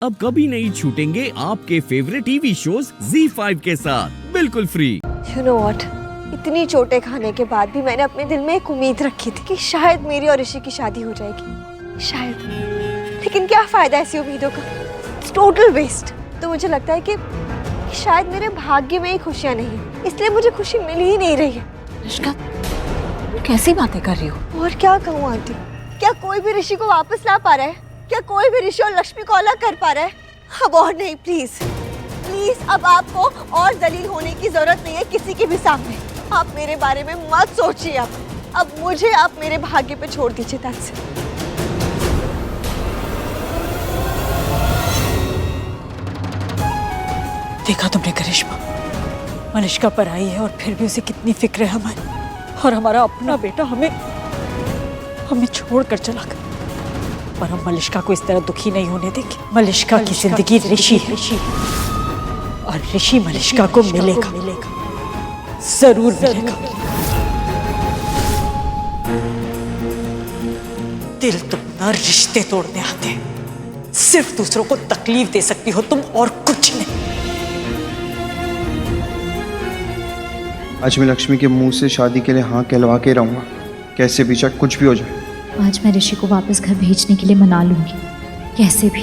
अब कभी नहीं छूटेंगे आपके फेवरेट टीवी शोज ZEE5 के साथ बिल्कुल फ्री। You know what? इतनी चोटें खाने के बाद भी मैंने अपने दिल में एक उम्मीद रखी थी कि शायद मेरी और ऋषि की शादी हो जाएगी, शायद। लेकिन क्या फायदा ऐसी उम्मीदों का? It's total waste। तो मुझे लगता है कि शायद मेरे भाग्य में ही खुशियाँ नहीं है, इसलिए मुझे खुशी मिल ही नहीं रही है। अनुष्का, कैसी बातें कर रही हो? और क्या कहूँ आंटी, क्या कोई भी ऋषि को वापस ला पा रहा है? क्या कोई भी ऋषि और लक्ष्मी को अलग कर पा रहा है? अब और नहीं, प्लीज प्लीज, अब आपको और दलील होने की जरूरत नहीं है किसी के भी सामने। आप मेरे बारे में मत सोचिए। अब मुझे आप मेरे भाग्य पे छोड़ दीजिए। that's it। देखा तुमने करिश्मा, मलिश्का पर आई है और फिर भी उसे कितनी फिक्र है हमारी, और हमारा अपना बेटा हमें छोड़कर चला गया। पर हम मलिश्का को इस तरह दुखी नहीं होने देंगे। मलिश्का की जिंदगी ऋषि है और ऋषि मलिश्का को मिलेगा, जरूर मिलेगा। दिल तुम ना रिश्ते तोड़ने आते हैं, सिर्फ दूसरों को तकलीफ दे सकती हो तुम, और कुछ नहीं। आज मैं लक्ष्मी के मुंह से शादी के लिए हाँ कहलवा के रहूंगा, कैसे भी, चाहे कुछ भी हो जाए। आज मैं ऋषि को वापस घर भेजने के लिए मना लूंगी, कैसे भी।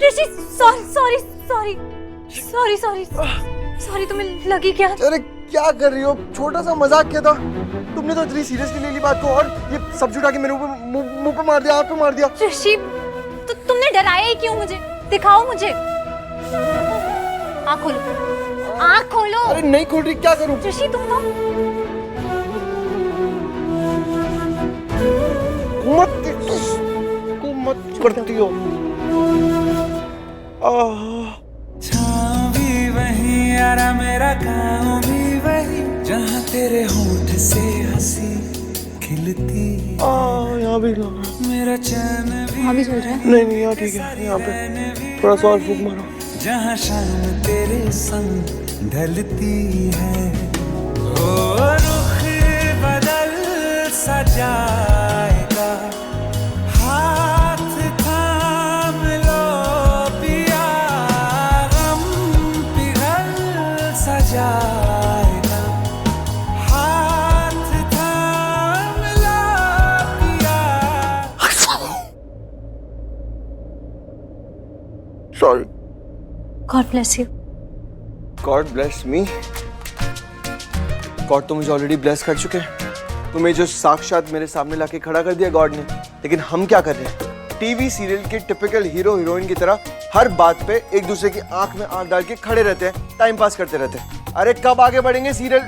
ऋषि, सॉरी, तुम्हें लगी क्या? अरे क्या कर रही हो? छोटा सा मजाक किया था, तुमने तो इतनी सीरियसली ले ली बात को, और ये सब्जी उठा के मेरे मुंह पे मार दिया, आंख पे मार दिया। ऋषि, तो तुमने डराया ही क्यों मुझे? दिखाओ मुझे। आँख खोलो, आँख खोलो। अरे नहीं खोल रही, क्या करूं? ऋषि तुम तो मत करती हो। छाँव भी वही यारा, मेरा काम भी वही, जहाँ तेरे होंठ से हंसी खिलती। यहाँ भी मेरा चैन भी चल रहा है। नहीं, यहाँ ठीक है, यहाँ पे थोड़ा सा और फूंक मारो। जहाँ शाम तेरे संग ढलती है, ओ रुख बदल सा जाएगा, हाथ थाम लो पिया, गम पिघल सा जाएगा, हाथ थाम लो पिया। Sorry. God bless you। God bless me. God तो मुझे ऑलरेडी ब्लेस कर चुके हैं। तुम्हें जो साक्षात मेरे सामने लाके खड़ा कर दिया गॉड ने। लेकिन हम क्या कर रहे हैं? टीवी सीरियल के टिपिकल हीरो हीरोइन की तरह हर बात पे एक दूसरे की आंख में आंख डाल के खड़े रहते हैं, टाइम पास करते रहते हैं। अरे कब आगे बढ़ेंगे सीरियल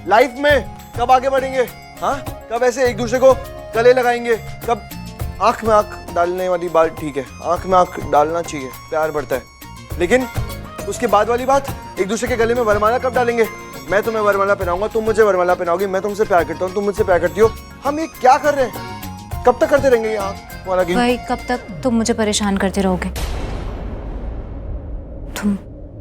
लाइफ में? कब आगे बढ़ेंगे? हाँ, कब ऐसे एक दूसरे को गले लगाएंगे? कब आंख में आंख डालने वाली बात ठीक है, आंख में आंख डालना चाहिए, प्यार बढ़ता है। लेकिन उसके बाद वाली बात, एक दूसरे के गले में वरमाला कब डालेंगे? मैं तुम्हें वरमाला पहनाऊंगा, तुम मुझे वरमाला पहनाओगी, मैं तुमसे प्यार करता हूँ, तुम मुझसे प्यार करती हो। हम ये क्या कर रहे हैं? कब तक करते रहेंगे ये आंख वाला गेम? भाई, कब तक तुम मुझे परेशान करते रहोगे? तुम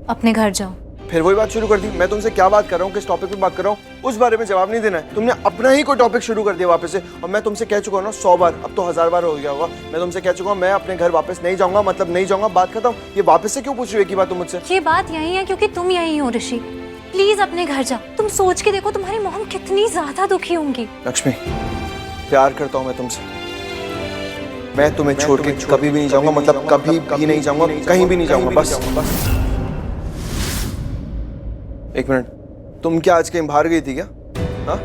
अपने घर जाओ। फिर वही बात शुरू कर दी। मैं तुमसे क्या बात कर रहा हूँ, किस टॉपिक पे बात कर रहा हूँ, उस बारे में जवाब नहीं देना है। तुमने अपना ही कोई टॉपिक शुरू कर दिया वापस से। और मैं तुमसे कह चुका हूँ ना 100 बार, अब तो 1000 बार हो गया होगा, मैं तुमसे कह चुका हूँ मैं अपने घर वापस नहीं जाऊंगा, मतलब नहीं जाऊंगा, बात खत्म। ये वापस से क्यों पूछ रही हो की बात तुम मुझसे? ये बात यही है क्योंकि तुम यही हो ऋषि। प्लीज अपने घर जाओ। तुम सोच के देखो तुम्हारी मॉम कितनी ज्यादा दुखी होंगी। लक्ष्मी, प्यार करता हूँ मैं तुमसे। मैं तुम्हें छोड़ के कभी भी नहीं जाऊंगा, मतलब कभी भी नहीं जाऊंगा, कहीं भी नहीं जाऊंगा, बस। एक मिनट, तुम क्या आज कहीं बाहर गई थी क्या? हाँ,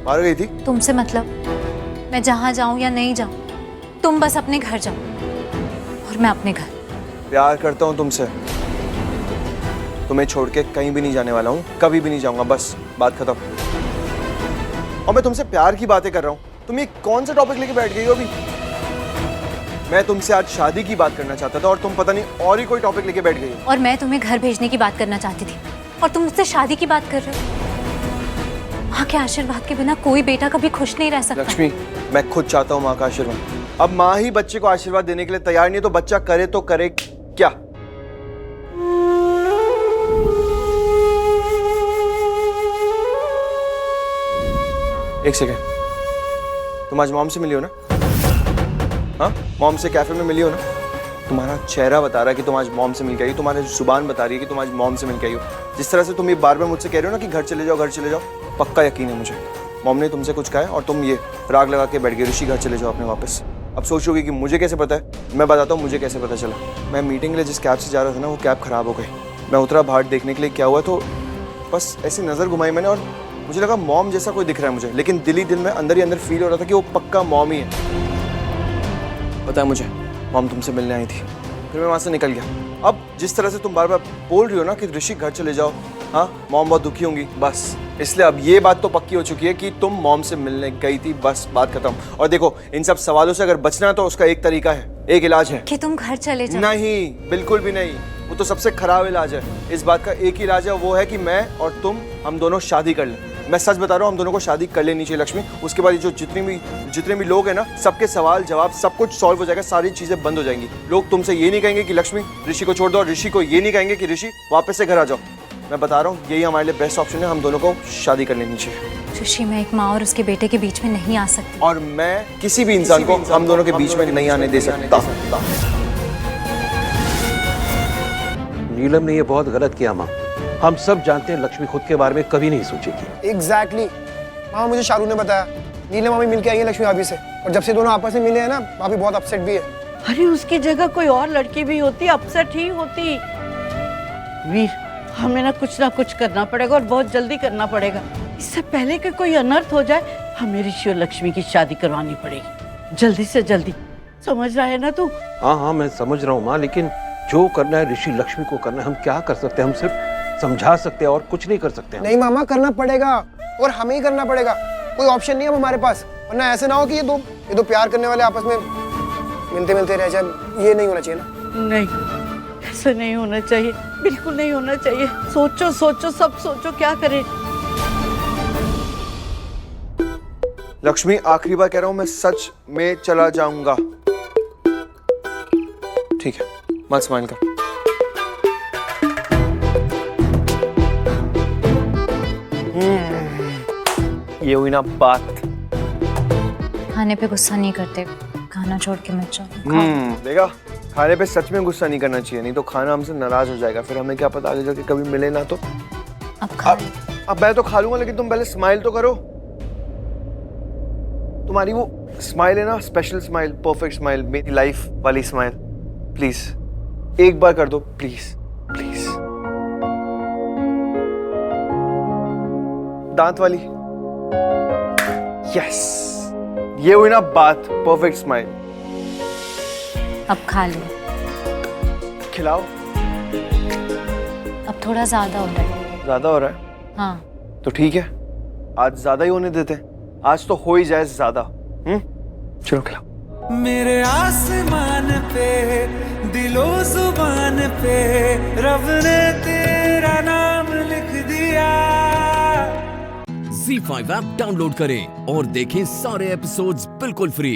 बाहर गई थी? तुमसे मतलब, मैं जहाँ जाऊँ या नहीं जाऊँ, तुम बस अपने घर जाओ और मैं अपने घर। प्यार करता हूँ तुमसे, तुम्हें छोड़ के कहीं भी नहीं जाने वाला हूँ, कभी भी नहीं जाऊंगा, बस बात खत्म। और मैं तुमसे प्यार की बातें कर रहा हूँ, तुम ये कौन सा टॉपिक लेके बैठ गई हो अभी? मैं तुमसे आज शादी की बात करना चाहता था और तुम पता नहीं और ही कोई टॉपिक लेके बैठ गई हो। और मैं तुम्हें घर भेजने की बात करना चाहती थी और तुम मुझसे शादी की बात कर रहे हो। माँ के आशीर्वाद के बिना कोई बेटा कभी खुश नहीं रह सकता। लक्ष्मी, मैं खुद चाहता हूँ माँ का आशीर्वाद। अब माँ ही बच्चे को आशीर्वाद देने के लिए तैयार नहीं है तो बच्चा करे तो करे क्या? एक सेकेंड, तुम आज मॉम से मिली हो ना? हाँ, मॉम से कैफे में मिली हो ना? तुम्हारा चेहरा बता रहा है कि तुम आज मॉम से मिल के आई हो, तुम्हारी जुबान बता रही है कि तुम आज मॉम से मिल के आई हो। जिस तरह से तुम ये बार बार मुझसे कह रहे हो ना कि घर चले जाओ, घर चले जाओ, पक्का यकीन है मुझे मॉम ने तुमसे कुछ कहा है और तुम ये राग लगा के बैठ गए, ऋषि घर चले जाओ अपने वापस। अब सोचोगे कि मुझे कैसे पता है, मैं बताता हूँ मुझे कैसे पता चला। मैं मीटिंग के लिए जिस कैब से जा रहा था ना, वो कैब खराब हो गई। मैं उतरा बाहर देखने के लिए क्या हुआ, तो बस ऐसी नज़र घुमाई मैंने और मुझे लगा मॉम जैसा कोई दिख रहा है मुझे, लेकिन दिल ही दिल में अंदर ही अंदर फील हो रहा था कि वो पक्का मॉम ही है। पता है मुझे, मॉम तुमसे मिलने आई थी, फिर मैं वहाँ से निकल गया। अब जिस तरह से तुम बार बार बोल रही हो ना कि ऋषि घर चले जाओ, हाँ मॉम बहुत दुखी होंगी, बस इसलिए अब ये बात तो पक्की हो चुकी है कि तुम मॉम से मिलने गई थी, बस बात खत्म। और देखो, इन सब सवालों से अगर बचना है तो उसका एक तरीका है, एक इलाज है कि तुम घर चले जाओ। नहीं, बिल्कुल भी नहीं, वो तो सबसे खराब इलाज है। इस बात का एक ही इलाज है, वो है कि मैं और तुम, हम दोनों शादी कर लें। मैं सच बता रहा हूँ, हम दोनों को शादी कर लेनी चाहिए लक्ष्मी। उसके बाद ये जो जितने भी लोग हैं ना, सबके सवाल जवाब सब कुछ सॉल्व हो जाएगा, सारी चीजें बंद हो जाएंगी। लोग तुमसे ये नहीं कहेंगे कि लक्ष्मी ऋषि को छोड़ दो, और ऋषि को ये नहीं कहेंगे कि ऋषि वापस से घर आ जाओ। मैं बता रहा हूँ, यही हमारे लिए बेस्ट ऑप्शन है, हम दोनों को शादी कर लेनी चाहिए। ऋषि, मैं एक माँ और उसके बेटे के बीच में नहीं आ सकती, और मैं किसी भी इंसान को हम दोनों के बीच में नहीं आने दे सकता। नीलम ने ये बहुत गलत किया माँ। हम सब जानते हैं लक्ष्मी खुद के बारे में कभी नहीं सोचेगी। एग्जैक्टली मामा, मुझे शाहरुख ने बताया नीलम मामी मिलके आई है लक्ष्मी भाभी से, और जब से दोनों आपस में मिले हैं ना, भाभी बहुत अपसेट भी है। अरे उसकी जगह कोई और लड़की भी होती, अपसेट ही होती। वीर, हमें ना कुछ करना पड़ेगा और बहुत जल्दी करना पड़ेगा। इससे पहले कि कोई अनर्थ हो जाए, हमें ऋषि और लक्ष्मी की शादी करवानी पड़ेगी, जल्दी से जल्दी। समझ रहा है ना तू? हाँ, मैं समझ रहा हूँ माँ, लेकिन जो करना है ऋषि लक्ष्मी को करना है। हम क्या कर सकते हैं? हम सिर्फ समझा सकते हैं और कुछ नहीं कर सकते हैं। नहीं मामा, करना पड़ेगा और हमें ही करना पड़ेगा, कोई ऑप्शन नहीं है हमारे पास। वरना ऐसे ना हो कि ये दो प्यार करने वाले आपस में मिलते रह जाए। ये नहीं होना चाहिए ना। नहीं, ऐसा नहीं होना चाहिए, बिल्कुल नहीं होना चाहिए। सोचो सब सोचो, क्या करें। लक्ष्मी, आखिरी बार कह रहा हूं, मैं सच में चला जाऊंगा, ठीक है? मत स्माइल कर। ये हुई ना बात। खाने पे गुस्सा नहीं करते, खाना छोड़ के मत जाओ। देखा, खाने पे सच में गुस्सा नहीं करना चाहिए, नहीं तो खाना हमसे नाराज हो जाएगा, फिर हमें क्या पता आगे जाके कभी मिले ना तो। अब मैं तो खा लूंगा, लेकिन तुम पहले स्माइल तो करो। तुम्हारी वो स्माइल है ना, स्पेशल स्माइल, परफेक्ट स्माइल, मेरी लाइफ वाली स्माइल, प्लीज एक बार कर दो, प्लीज प्लीज। दांत वाली, यस, ये हुई ना बात, परफेक्ट स्माइल। अब खा लो, खिलाओ। अब थोड़ा ज्यादा हो रहा है। ज्यादा हो रहा है? हाँ तो ठीक है, आज ज्यादा ही होने देते हैं। आज तो हो ही जाए ज्यादा। चलो खिलाओ। मेरे आसमान पे, दिलो जुबान पे, रब ने तेरा नाम लिख दिया। ZEE5 ऐप डाउनलोड करें और देखें सारे एपिसोड्स बिल्कुल फ्री।